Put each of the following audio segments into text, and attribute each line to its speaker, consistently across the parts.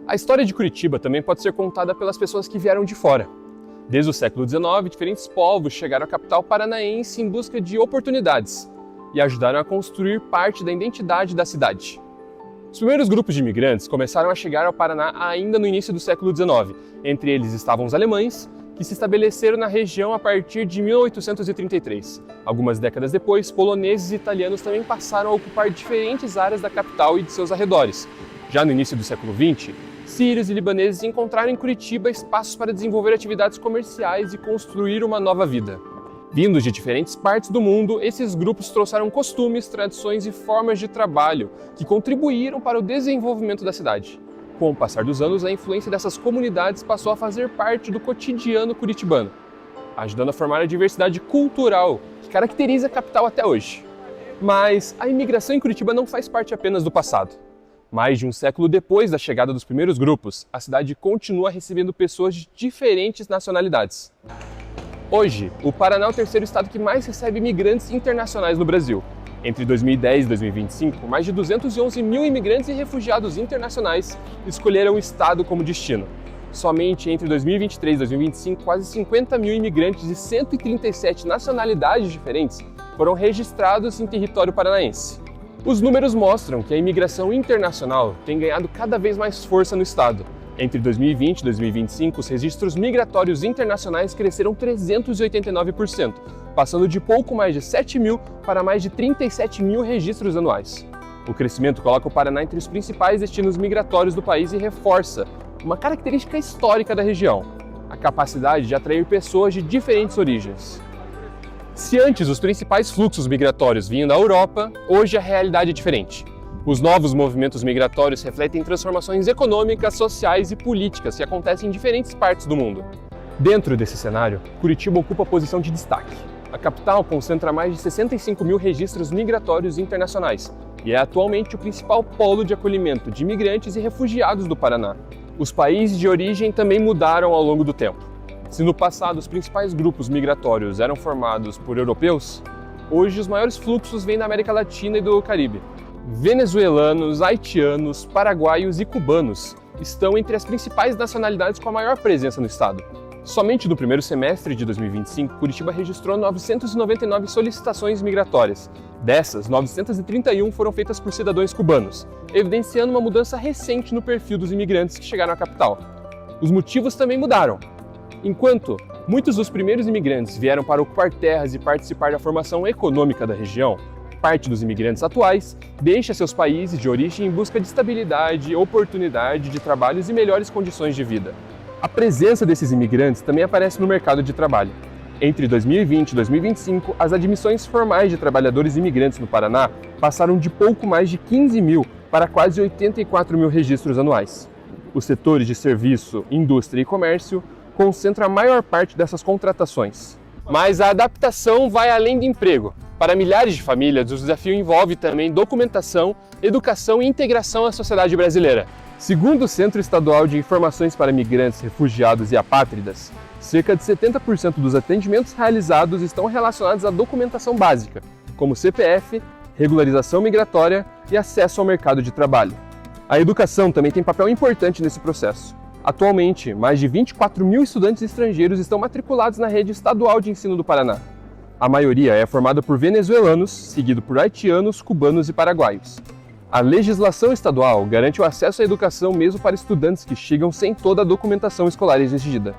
Speaker 1: A história de Curitiba também pode ser contada pelas pessoas que vieram de fora. Desde o século XIX, diferentes povos chegaram à capital paranaense em busca de oportunidades e ajudaram a construir parte da identidade da cidade. Os primeiros grupos de imigrantes começaram a chegar ao Paraná ainda no início do século XIX. Entre eles estavam os alemães, que se estabeleceram na região a partir de 1833. Algumas décadas depois, poloneses e italianos também passaram a ocupar diferentes áreas da capital e de seus arredores. Já no início do século XX, sírios e libaneses encontraram em Curitiba espaços para desenvolver atividades comerciais e construir uma nova vida. Vindos de diferentes partes do mundo, esses grupos trouxeram costumes, tradições e formas de trabalho que contribuíram para o desenvolvimento da cidade. Com o passar dos anos, a influência dessas comunidades passou a fazer parte do cotidiano curitibano, ajudando a formar a diversidade cultural que caracteriza a capital até hoje. Mas a imigração em Curitiba não faz parte apenas do passado. Mais de um século depois da chegada dos primeiros grupos, a cidade continua recebendo pessoas de diferentes nacionalidades. Hoje, o Paraná é o terceiro estado que mais recebe imigrantes internacionais no Brasil. Entre 2010 e 2025, mais de 211 mil imigrantes e refugiados internacionais escolheram o estado como destino. Somente entre 2023 e 2025, quase 50 mil imigrantes de 137 nacionalidades diferentes foram registrados em território paranaense. Os números mostram que a imigração internacional tem ganhado cada vez mais força no estado. Entre 2020 e 2025, os registros migratórios internacionais cresceram 389%, passando de pouco mais de 7 mil para mais de 37 mil registros anuais. O crescimento coloca o Paraná entre os principais destinos migratórios do país e reforça uma característica histórica da região: a capacidade de atrair pessoas de diferentes origens. Se antes os principais fluxos migratórios vinham da Europa, hoje a realidade é diferente. Os novos movimentos migratórios refletem transformações econômicas, sociais e políticas que acontecem em diferentes partes do mundo. Dentro desse cenário, Curitiba ocupa a posição de destaque. A capital concentra mais de 65 mil registros migratórios internacionais e é atualmente o principal polo de acolhimento de imigrantes e refugiados do Paraná. Os países de origem também mudaram ao longo do tempo. Se no passado os principais grupos migratórios eram formados por europeus, hoje os maiores fluxos vêm da América Latina e do Caribe. Venezuelanos, haitianos, paraguaios e cubanos estão entre as principais nacionalidades com a maior presença no estado. Somente no primeiro semestre de 2025, Curitiba registrou 999 solicitações migratórias. Dessas, 931 foram feitas por cidadãos cubanos, evidenciando uma mudança recente no perfil dos imigrantes que chegaram à capital. Os motivos também mudaram. Enquanto muitos dos primeiros imigrantes vieram para ocupar terras e participar da formação econômica da região, parte dos imigrantes atuais deixa seus países de origem em busca de estabilidade, oportunidade de trabalhos e melhores condições de vida. A presença desses imigrantes também aparece no mercado de trabalho. Entre 2020 e 2025, as admissões formais de trabalhadores imigrantes no Paraná passaram de pouco mais de 15 mil para quase 84 mil registros anuais. Os setores de serviço, indústria e comércio concentram a maior parte dessas contratações. Mas a adaptação vai além do emprego. Para milhares de famílias, o desafio envolve também documentação, educação e integração à sociedade brasileira. Segundo o Centro Estadual de Informações para Migrantes, Refugiados e Apátridas, cerca de 70% dos atendimentos realizados estão relacionados à documentação básica, como CPF, regularização migratória e acesso ao mercado de trabalho. A educação também tem papel importante nesse processo. Atualmente, mais de 24 mil estudantes estrangeiros estão matriculados na rede estadual de ensino do Paraná. A maioria é formada por venezuelanos, seguido por haitianos, cubanos e paraguaios. A legislação estadual garante o acesso à educação mesmo para estudantes que chegam sem toda a documentação escolar exigida.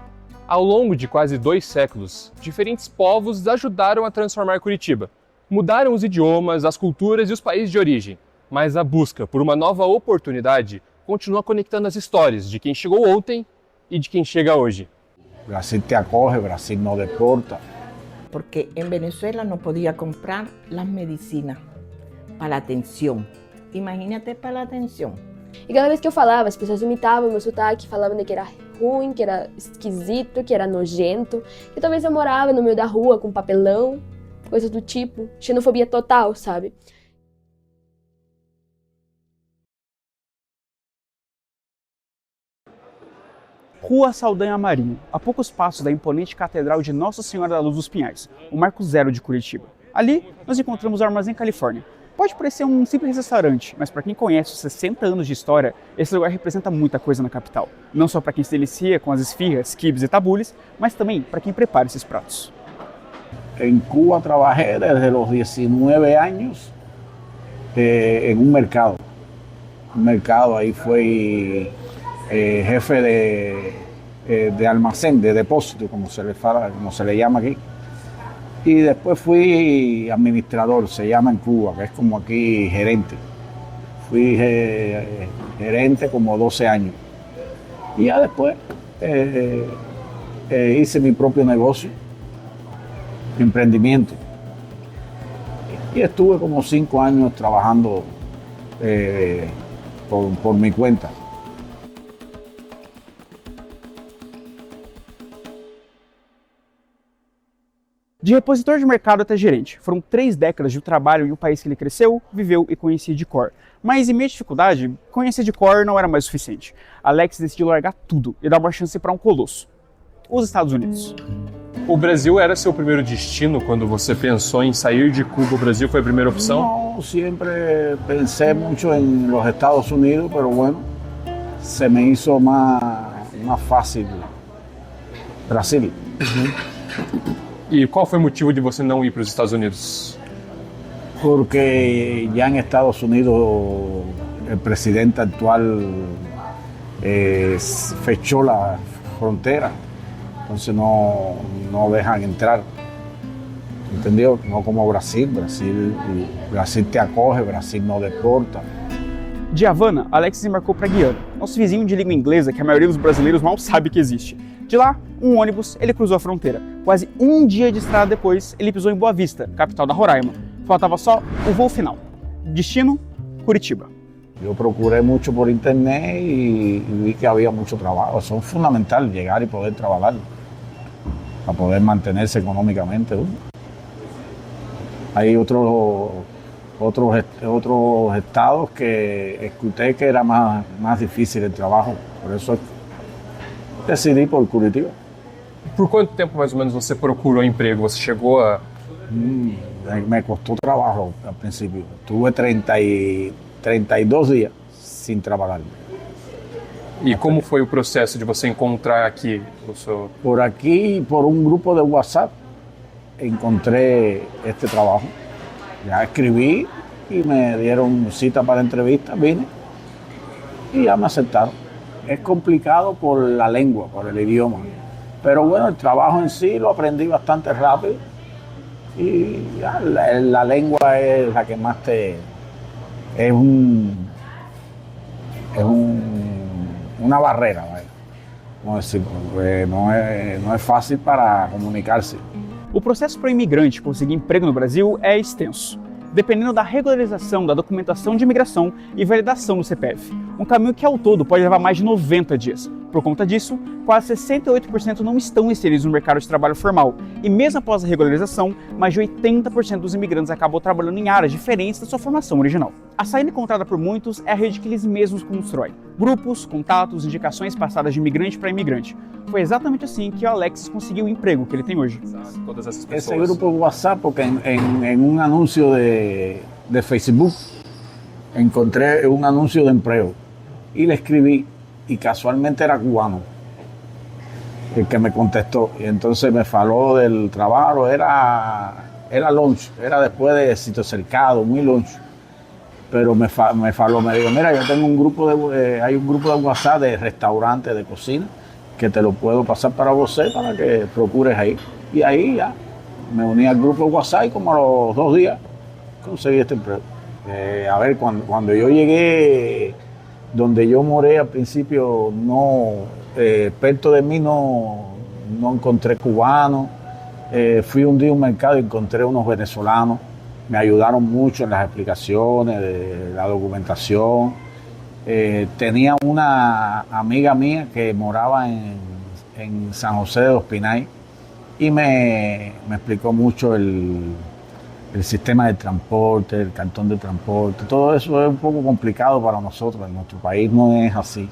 Speaker 1: Ao longo de quase 2 séculos, diferentes povos ajudaram a transformar Curitiba. Mudaram os idiomas, as culturas e os países de origem, mas a busca por uma nova oportunidade continua conectando as histórias de quem chegou ontem e de quem chega hoje.
Speaker 2: Brasil te acoge, Brasil não deporta.
Speaker 3: Porque en Venezuela no podía comprar las medicinas para la atención. Imagínate para la atención.
Speaker 4: E cada vez que eu falava, as pessoas imitavam o meu sotaque, falavam que era ruim, que era esquisito, que era nojento, que talvez eu morava no meio da rua com papelão, coisas do tipo, xenofobia total, sabe?
Speaker 5: Rua Saldanha Marinho, a poucos passos da imponente Catedral de Nossa Senhora da Luz dos Pinhais, o Marco Zero de Curitiba. Ali, nós encontramos o Armazém Califórnia. Pode parecer um simples restaurante, mas para quem conhece os 60 anos de história, esse lugar representa muita coisa na capital. Não só para quem se delicia com as esfirras, quibes e tabules, mas também para quem prepara esses pratos.
Speaker 2: En Cuba trabajé desde los 19 años en un mercado. Ahí fui jefe de almacén, de depósito, como se le llama aquí. Y después fui administrador, se llama en Cuba, que es como aquí gerente. Fui gerente como 12 años. Y ya después hice mi propio negocio, emprendimiento. Y estuve como 5 años trabajando por mi cuenta.
Speaker 5: De repositor de mercado até gerente, foram 3 décadas de trabalho em um país que ele cresceu, viveu e conhecia de cor. Mas em meio à dificuldade, conhecer de cor não era mais o suficiente. Alex decidiu largar tudo e dar uma chance para um colosso: os Estados Unidos.
Speaker 1: O Brasil era seu primeiro destino quando você pensou em sair de Cuba? O Brasil foi a primeira opção?
Speaker 2: No, siempre pensé mucho en los Estados Unidos, pero bueno, se me hizo más fácil Brasil.
Speaker 1: E qual foi o motivo de você não ir para os Estados Unidos?
Speaker 2: Porque ya en Estados Unidos el presidente actual fechó la frontera, entonces no dejan entrar, ¿entendió? No como Brasil te acoge, Brasil no deporta.
Speaker 5: De Havana, Alex embarcou para Guiana, nosso vizinho de língua inglesa que a maioria dos brasileiros mal sabe que existe. De lá, um ônibus, ele cruzou a fronteira. Quase um dia de estrada depois, ele pisou em Boa Vista, capital da Roraima. Faltava só o voo final. Destino, Curitiba.
Speaker 2: Yo procuré mucho por internet y vi que había mucho trabajo. Eso es fundamental, llegar y poder trabajar, para poder mantenerse económicamente. Hay otros estados que escuché que era más difícil el trabajo. Por eso decidí por Curitiba.
Speaker 1: Por quanto tempo mais ou menos você procurou emprego? Você chegou a...
Speaker 2: Me costó trabajo al principio. Tuve 32 días sin trabajar.
Speaker 1: E como foi o processo de você encontrar aqui o seu...
Speaker 2: Por aquí, por un grupo de WhatsApp, encontré este trabajo. Ya escribí y me dieron cita para entrevista, vine y ya me aceptaron. Es complicado por la lengua, por el idioma, pero bueno, el trabajo en sí lo aprendí bastante rápido y ya, la lengua es la que más es una barrera, ¿vale? Vamos a decir, no es fácil para comunicarse.
Speaker 5: O processo para o imigrante conseguir emprego no Brasil é extenso, dependendo da regularização da documentação de imigração e validação do CPF. Um caminho que ao todo pode levar mais de 90 dias. Por conta disso, quase 68% não estão inseridos no mercado de trabalho formal. E mesmo após a regularização, mais de 80% dos imigrantes acabam trabalhando em áreas diferentes da sua formação original. A saída encontrada por muitos é a rede que eles mesmos constroem. Grupos, contatos, indicações passadas de imigrante para imigrante. Foi exatamente assim que o Alex conseguiu o emprego que ele tem hoje.
Speaker 1: Todas essas pessoas.
Speaker 2: Ese grupo de WhatsApp, porque en un anuncio de Facebook encontré un anuncio de empleo y le escribí y casualmente era cubano el que me contestó y entonces me faló del trabajo, era lunch, era después de sitio cercado, muy lunch, pero me faló, me dijo, mira, yo tengo hay un grupo de WhatsApp de restaurantes, de cocina, que te lo puedo pasar para vos para que procures ahí. Y ahí ya me uní al grupo de WhatsApp y como a los 2 días conseguí este empleo. A ver, cuando yo llegué donde yo moré al principio, experto de mí no encontré cubanos. Fui un día a un mercado y encontré unos venezolanos. Me ayudaron mucho en las explicaciones de la documentación. Tenía una amiga mía que moraba en San José de Ospinay y me explicó mucho el sistema de transporte, el cartón de transporte. Todo eso es un poco complicado para nosotros, en nuestro país no es así.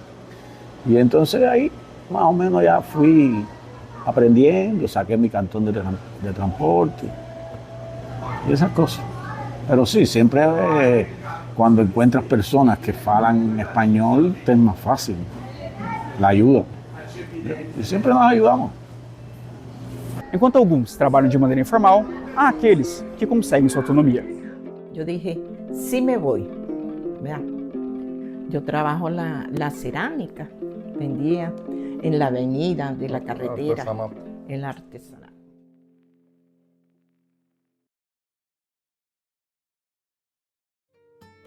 Speaker 2: Y entonces ahí más o menos ya fui aprendiendo, saqué mi cartón de transporte y esas cosas. Pero sí, siempre cuando encuentras personas que hablan español, te es más fácil, la ayuda. Y siempre nos ayudamos.
Speaker 5: Enquanto alguns trabalham de maneira informal, há aqueles que conseguem sua autonomia.
Speaker 3: Yo dije, sí me voy. Vea, yo trabajo la cerámica, vendía en la avenida de la carretera, el artesanal.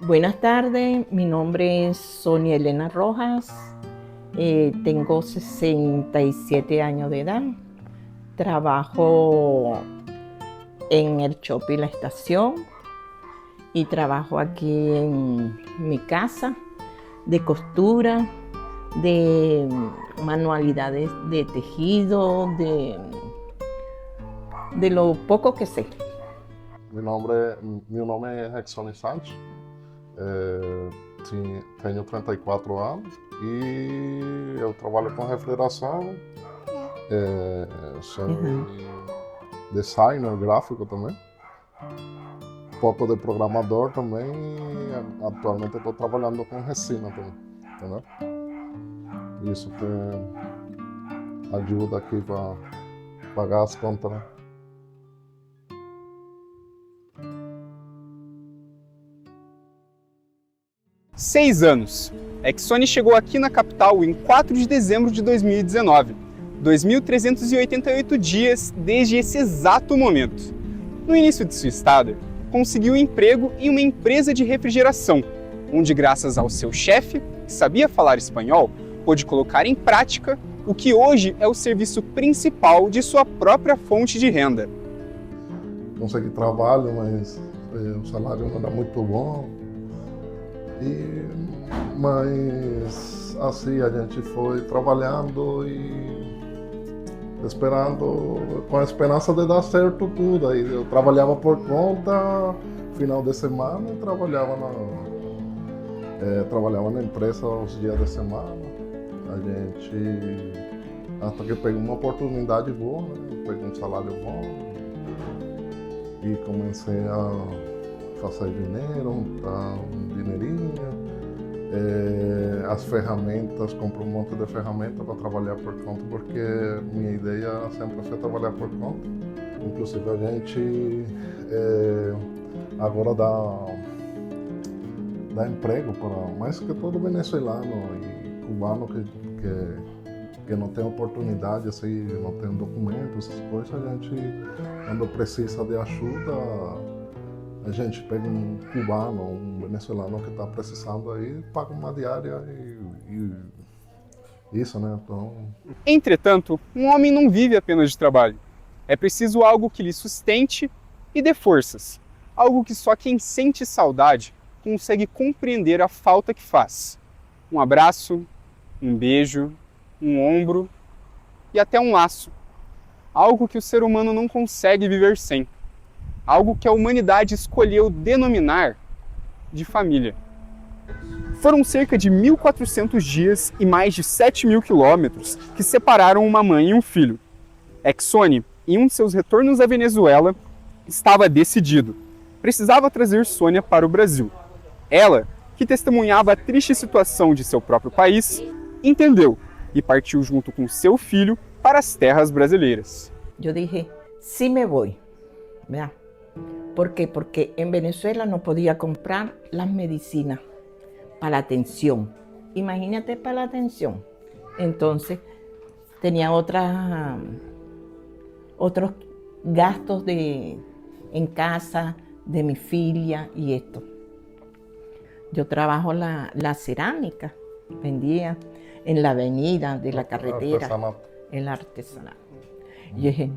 Speaker 3: Buenas tardes, mi nombre es Sonia Elena Rojas, tengo 67 años de edad, trabajo en el Shopping La Estación y trabajo aquí en mi casa de costura, de manualidades de tejido, de lo poco que sé.
Speaker 6: Meu nome é Rexone Santos, tenho 34 anos e eu trabalho com refrigeração, sou designer gráfico também, pouco de programador também e atualmente estou trabalhando com resina também, entendeu? Isso que ajuda aqui para pagar as contas, né?
Speaker 5: Seis anos. Exone chegou aqui na capital em 4 de dezembro de 2019. 2.388 dias desde esse exato momento. No início de sua estada, conseguiu um emprego em uma empresa de refrigeração, onde graças ao seu chefe, que sabia falar espanhol, pôde colocar em prática o que hoje é o serviço principal de sua própria fonte de renda.
Speaker 6: Consegui trabalho, mas o salário não era muito bom. Mas assim a gente foi trabalhando e esperando, com a esperança de dar certo tudo. Aí eu trabalhava por conta, final de semana, e trabalhava na empresa os dias de semana. A gente, até que peguei uma oportunidade boa, né? Peguei um salário bom e comecei a fazer dinheiro, um dinheirinho, as ferramentas, comprei um monte de ferramentas para trabalhar por conta, porque minha ideia sempre foi trabalhar por conta. Inclusive a gente agora dá emprego para mais que todo venezuelano e cubano que não tem oportunidade, assim, não tem documentos, essas coisas, a gente, quando precisa de ajuda, a gente pega um cubano, um venezuelano que está precisando aí, paga uma diária e isso, né? Então...
Speaker 5: Entretanto, um homem não vive apenas de trabalho. É preciso algo que lhe sustente e dê forças. Algo que só quem sente saudade consegue compreender a falta que faz. Um abraço, um beijo, um ombro e até um laço. Algo que o ser humano não consegue viver sem. Algo que a humanidade escolheu denominar de família. Foram cerca de 1.400 dias e mais de 7.000 quilômetros que separaram uma mãe e um filho. Exone, em um de seus retornos à Venezuela, estava decidido. Precisava trazer Sônia para o Brasil. Ela, que testemunhava a triste situação de seu próprio país, entendeu e partiu junto com seu filho para as terras brasileiras.
Speaker 3: Yo dije, sí me voy. ¿Verdad? ¿Por qué? Porque en Venezuela no podía comprar las medicinas para la atención. Imagínate para la atención. Entonces tenía otros gastos en casa, de mi filia y esto. Yo trabajo la cerámica, vendía en la avenida de la carretera, el artesanal. Y yo dije,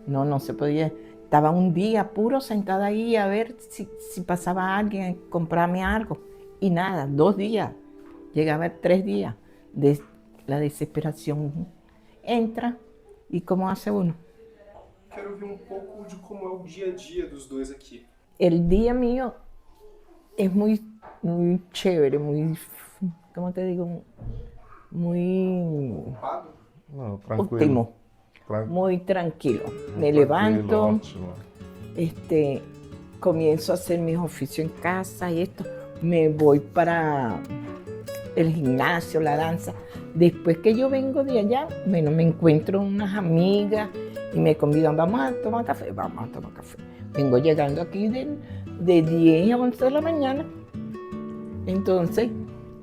Speaker 3: no se podía. Estaba un día puro sentada ahí a ver si pasaba alguien a comprarme algo. Y nada, 2 días, llegaba 3 días. La desesperación entra y ¿cómo hace uno?
Speaker 7: Quero ouvir um pouco de como é o dia a dia dos dois aqui.
Speaker 3: El día mío es muy chévere, muy, ¿cómo te digo? Muy
Speaker 6: Não, tranquilo.
Speaker 3: óptimo, muy tranquilo. Me levanto,
Speaker 6: Ótimo.
Speaker 3: comienzo a hacer mis oficios en casa y esto, me voy para el gimnasio, la danza. Después que yo vengo de allá, bueno, me encuentro unas amigas y me convidan, vamos a tomar café, vamos a tomar café. Vengo llegando aquí de 10 a 11 de la mañana. Entonces,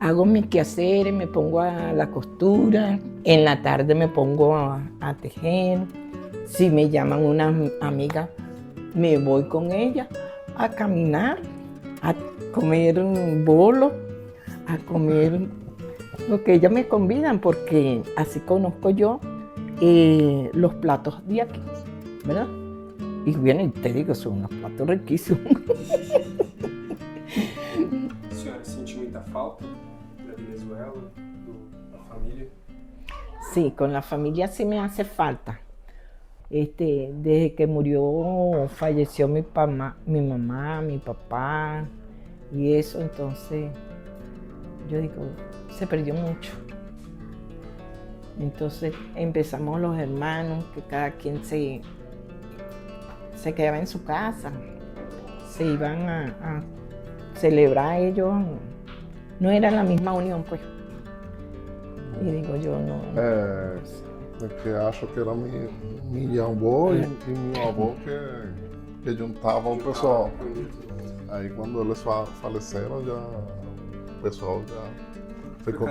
Speaker 3: hago mis quehaceres, me pongo a la costura, en la tarde me pongo a tejer. Si me llaman una amiga, me voy con ella a caminar, a comer un bolo, a comer lo que ellas me convidan, porque así conozco yo los platos de aquí, ¿verdad? Y bien, te digo, son unos platos riquísimos.
Speaker 7: A senhora sente muita falta da Venezuela, da família?
Speaker 3: Sí, con la familia sí me hace falta. Desde que murió, falleció mi mamá, mi papá y eso, entonces yo digo, se perdió mucho. Entonces empezamos los hermanos, que cada quien se quedaba en su casa, se iban a celebrar ellos, no era la misma unión pues. Y digo yo, no.
Speaker 6: Que acho que era minha avó e meu avô que juntavam o pessoal. Aí quando eles faleceram, já o pessoal já ficou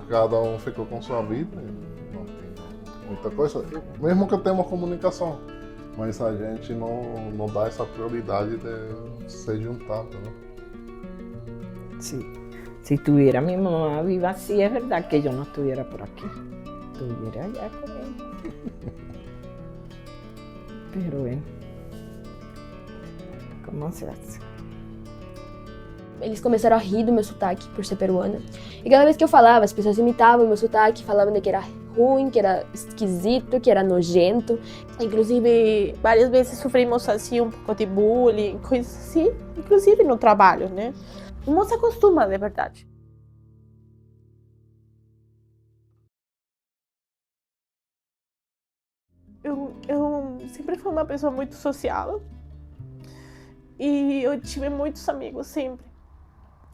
Speaker 6: cada um ficou com sua vida. Não tem muita coisa. Mesmo que temos comunicação, mas a gente não dá essa prioridade de se juntar, né?
Speaker 3: Sí. Si tuviera mi mamá viva, sí es verdad que yo no estuviera por aquí. Estuviera allá con ella. Pero bueno, ¿cómo se hace?
Speaker 4: Eles começaram a rir do meu sotaque por ser peruana. E cada vez que eu falava, as pessoas imitavam o meu sotaque, falavam que era ruim, que era esquisito, que era nojento.
Speaker 8: Inclusive, várias vezes sofrimos assim pouco de bullying, coisas assim, inclusive no trabalho, né? Não se acostuma, de verdade. Eu sempre fui uma pessoa muito social e eu tive muitos amigos sempre.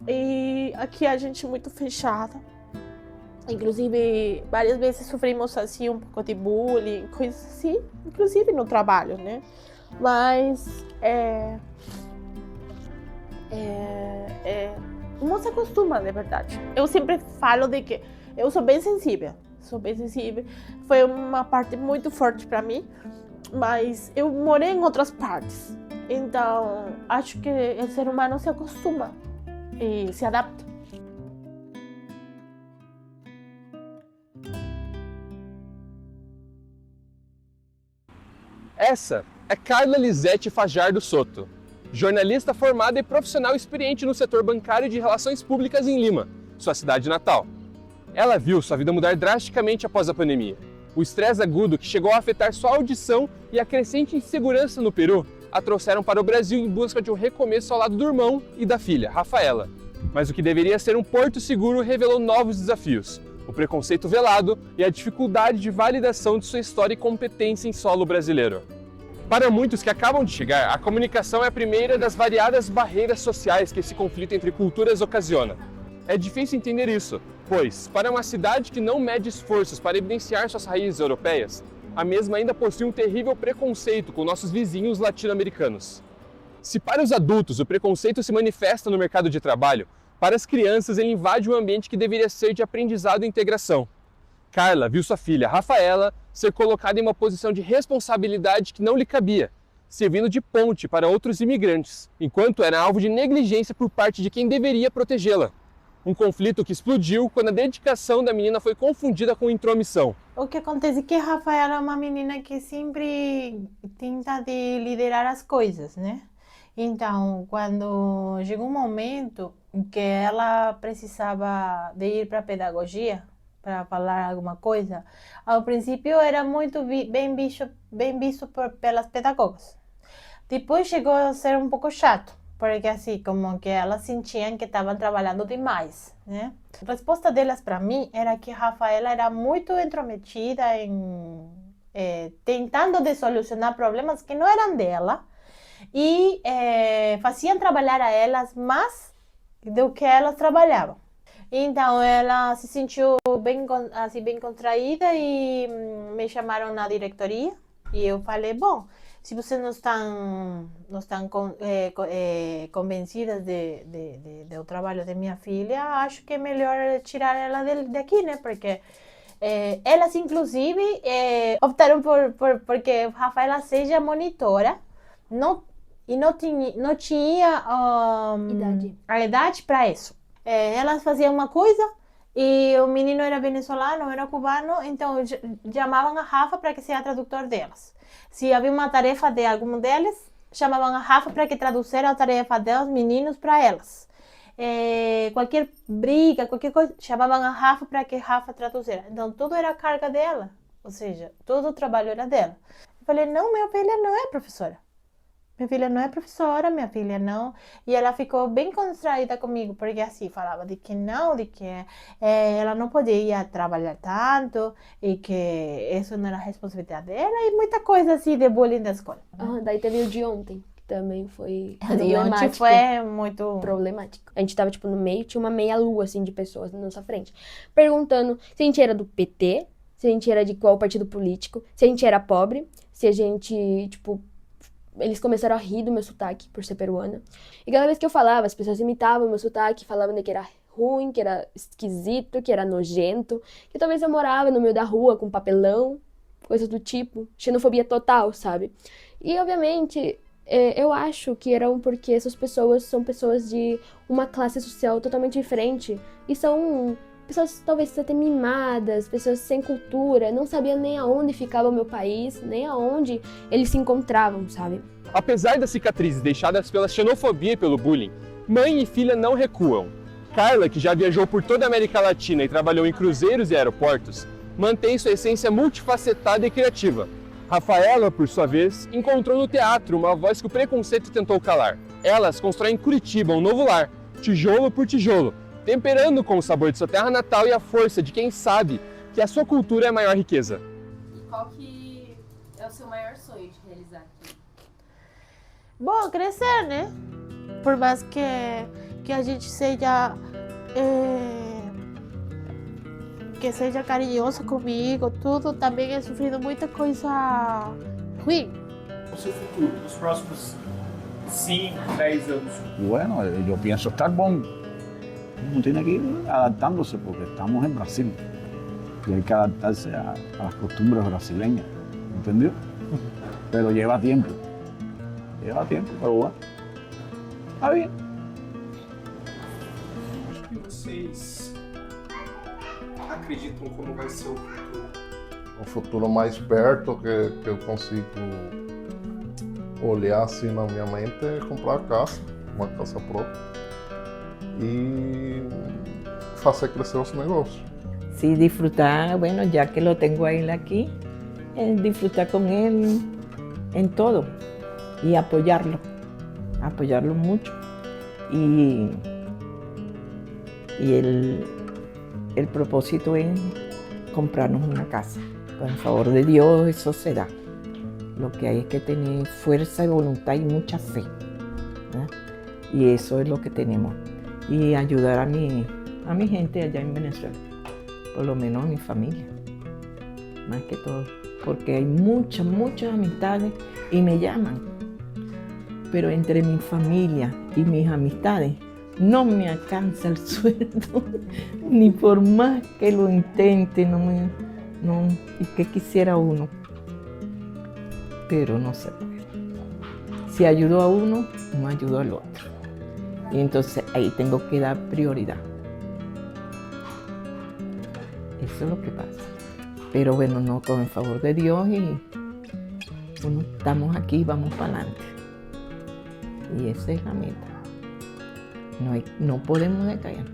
Speaker 8: E aqui a gente é muito fechada. Inclusive, várias vezes sofrimos assim pouco de bullying, coisas assim, inclusive no trabalho, né? Mas não se acostuma, de verdade. Eu sempre falo de que eu sou bem sensível. Foi uma parte muito forte para mim, mas eu morei em outras partes. Então, acho que o ser humano se acostuma e se adapta.
Speaker 1: Essa é Carla Lisete Fajardo Soto, jornalista formada e profissional experiente no setor bancário e de relações públicas em Lima, sua cidade natal. Ela viu sua vida mudar drasticamente após a pandemia. O estresse agudo que chegou a afetar sua audição e a crescente insegurança no Peru a trouxeram para o Brasil em busca de um recomeço ao lado do irmão e da filha, Rafaela. Mas o que deveria ser um porto seguro revelou novos desafios: o preconceito velado e a dificuldade de validação de sua história e competência em solo brasileiro. Para muitos que acabam de chegar, a comunicação é a primeira das variadas barreiras sociais que esse conflito entre culturas ocasiona. É difícil entender isso, pois, para uma cidade que não mede esforços para evidenciar suas raízes europeias, a mesma ainda possui um terrível preconceito com nossos vizinhos latino-americanos. Se para os adultos o preconceito se manifesta no mercado de trabalho, para as crianças ele invade um ambiente que deveria ser de aprendizado e integração. Carla viu sua filha, Rafaela, ser colocada em uma posição de responsabilidade que não lhe cabia, servindo de ponte para outros imigrantes, enquanto era alvo de negligência por parte de quem deveria protegê-la. Um conflito que explodiu quando a dedicação da menina foi confundida com intromissão.
Speaker 8: O que acontece é que a Rafaela é uma menina que sempre tenta de liderar as coisas, né? Então, quando chegou um momento que ela precisava de ir para a pedagogia, para falar alguma coisa, ao princípio era muito bem visto pelas pedagogas. Depois chegou a ser um pouco chato, porque assim, como que elas sentiam que estavam trabalhando demais, né? A resposta delas para mim era que a Rafaela era muito intrometida em tentando de solucionar problemas que não eram dela, e faziam trabalhar a elas mais do que elas trabalhavam. Então ela se sentiu bem contraída e me chamaram na diretoria e eu falei, bom, se vocês não estão convencidas do trabalho de minha filha, acho que é melhor tirar ela daqui, né? Porque elas, inclusive, optaram porque Rafaela seja monitora e não tinha a idade para isso. Elas faziam uma coisa e o menino era venezuelano, era cubano, então chamavam a Rafa para que seja tradutor delas. Se havia uma tarefa de algum deles, chamavam a Rafa para que traduzisse a tarefa dos meninos para elas. Qualquer briga, qualquer coisa, chamavam a Rafa para que Rafa traduzisse. Então, tudo era a carga dela, ou seja, todo o trabalho era dela. Eu falei, não, minha filha não é professora. Minha filha não é professora, minha filha não. E ela ficou bem constraída comigo, porque assim, falava de que não, de que ela não podia trabalhar tanto e que isso não era responsabilidade dela e muita coisa assim de bullying da escola.
Speaker 4: Daí teve o de ontem, que também foi
Speaker 8: O de ontem foi muito
Speaker 4: problemático. A gente tava, tipo, no meio, tinha uma meia-lua, assim, de pessoas na nossa frente, perguntando se a gente era do PT, se a gente era de qual partido político, se a gente era pobre, se a gente, tipo... Eles começaram a rir do meu sotaque, por ser peruana. E cada vez que eu falava, as pessoas imitavam o meu sotaque, falavam de que era ruim, que era esquisito, que era nojento, que talvez eu morava no meio da rua com papelão, coisas do tipo, xenofobia total, sabe? E, obviamente, eu acho que eram porque essas pessoas são pessoas de uma classe social totalmente diferente e são... pessoas talvez até mimadas, pessoas sem cultura, não sabiam nem aonde ficava o meu país, nem aonde eles se encontravam, sabe?
Speaker 1: Apesar das cicatrizes deixadas pela xenofobia e pelo bullying, mãe e filha não recuam. Carla, que já viajou por toda a América Latina e trabalhou em cruzeiros e aeroportos, mantém sua essência multifacetada e criativa. Rafaela, por sua vez, encontrou no teatro uma voz que o preconceito tentou calar. Elas constroem em Curitiba um novo lar, tijolo por tijolo, temperando com o sabor de sua terra natal e a força de quem sabe que a sua cultura é a maior riqueza.
Speaker 9: E qual que é o seu maior sonho de realizar aqui?
Speaker 8: bom crescer, né? Por mais que a gente seja que seja carinhoso comigo, tudo, também he sofrido muita coisa ruim.
Speaker 5: O seu futuro, nos próximos 5, 10 anos?
Speaker 2: Bueno, yo pienso estar bon. Uno tiene que ir adaptándose porque estamos en Brasil y hay que adaptarse a las costumbres brasileñas, ¿entendió? Pero lleva tiempo, pero bueno, está bien.
Speaker 7: O que vocês acreditam como vai ser o futuro?
Speaker 6: Um futuro mais perto que eu consigo olhar assim na minha mente é comprar uma casa própria e fazer crescer os negócios.
Speaker 3: Sí, disfrutar, bueno, ya que lo tengo a él aquí, disfrutar con él en todo y apoyarlo mucho. Y el propósito es comprarnos una casa. Con el favor de Dios eso será. Lo que hay es que tener fuerza y voluntad y mucha fe, ¿verdad? Y eso es lo que tenemos. Y ayudar a mi gente allá en Venezuela, por lo menos a mi familia, más que todo. Porque hay muchas amistades y me llaman. Pero entre mi familia y mis amistades no me alcanza el sueldo, ni por más que lo intente, y que quisiera uno. Pero no se puede. Si ayudo a uno, no ayudo al otro. Y entonces ahí tengo que dar prioridad. Eso es lo que pasa. Pero bueno, no, con el favor de Dios y bueno, estamos aquí, vamos para adelante. Y esa es la meta. No podemos decaer.